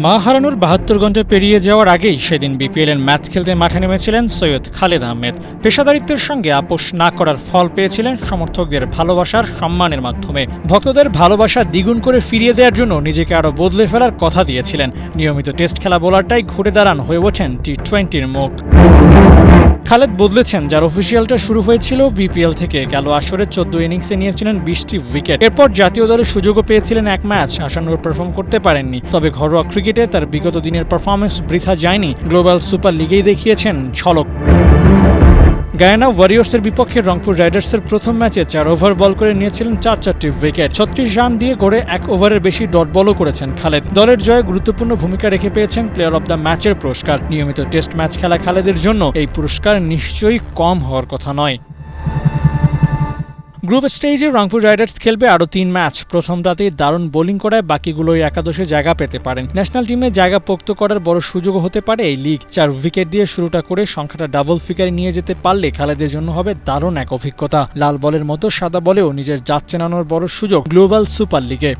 মা হারানোর ৭২ ঘন্টা পেরিয়ে যাওয়ার আগেই সেদিন বিপিএলের ম্যাচ খেলতে মাঠে নেমেছিলেন সৈয়দ খালেদ আহমেদ। পেশাদারিত্বের সঙ্গে আপোষ না করার ফল পেয়েছিলেন সমর্থকদের ভালোবাসার সম্মানের মাধ্যমে। ভক্তদের ভালোবাসা দ্বিগুণ করে ফিরিয়ে দেওয়ার জন্য নিজেকে আরও বদলে ফেলার কথা দিয়েছিলেন। নিয়মিত টেস্ট খেলা বোলারটাই ঘুরে দাঁড়ান হয়ে ওঠেন টি-20-র মুখ। খালেদ বদলেছেন, যার অফিসিয়ালটা শুরু হয়েছিল বিপিএল থেকে। গেল আসরে ১৪ ইনিংসে নিয়েছিলেন ২০টি উইকেট। এরপর জাতীয় দলের সুযোগও পেয়েছিলেন এক ম্যাচ, আশানুরূপ পারফর্ম করতে পারেননি। তবে ঘরোয়া ক্রিকেটে তার বিগত দিনের পারফরমেন্স বৃথা যায়নি। গ্লোবাল সুপার লিগেই দেখিয়েছেন ঝলক। গায়ানা ওয়ারিয়র্সের বিপক্ষে রংপুর রাইডার্সের প্রথম ম্যাচে ৪ ওভার বল করে নিয়েছিলেন ৪টি উইকেট। ৩৬ রান দিয়ে গড়ে ১ ওভারের বেশি ডট বলও করেছেন খালেদ। দলের জয়ে গুরুত্বপূর্ণ ভূমিকা রেখে পেয়েছেন প্লেয়ার অব দ্য ম্যাচের পুরস্কার। নিয়মিত টেস্ট ম্যাচ খেলা খালেদের জন্য এই পুরস্কার নিশ্চয়ই কম হওয়ার কথা নয়। গ্রুপ স্টেজে রংপুর রাইডার্স খেলবে আরও ৩ ম্যাচ। প্রথম রাতেই দারুণ বোলিং করায় বাকিগুলোই একাদশে জায়গা পেতে পারেন। ন্যাশনাল টিমে জায়গা পোক্ত করার বড় সুযোগও হতে পারে এই লিগ। ৪ উইকেট দিয়ে শুরুটা করে সংখ্যাটা ডাবল ফিগারে নিয়ে যেতে পারলে খালেদের জন্য হবে দারুণ এক অভিজ্ঞতা। লাল বলের মতো সাদা বলেও নিজের জাত চেনানোর বড় সুযোগ গ্লোবাল সুপার লিগে।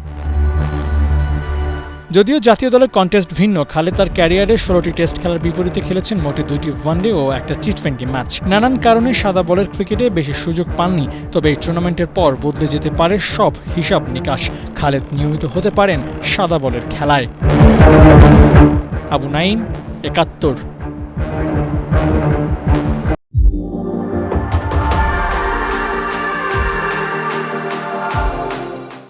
যদিও জাতীয় দলের কন্টেস্ট ভিন্ন, খালেদ তার ক্যারিয়ারে ১৬টি টেস্ট খেলার বিপরীতে খেলেছেন মোটে ২টি ওয়ানডে ও একটা টি-20 ম্যাচ। নানান কারণে সাদা বলের ক্রিকেটে বেশি সুযোগ পাননি। তবে এই টুর্নামেন্টের পর বদলে যেতে পারে সব হিসাব নিকাশ। খালেদ নিয়মিত হতে পারেন সাদা বলের খেলায়। আবু নাঈম, ৭১।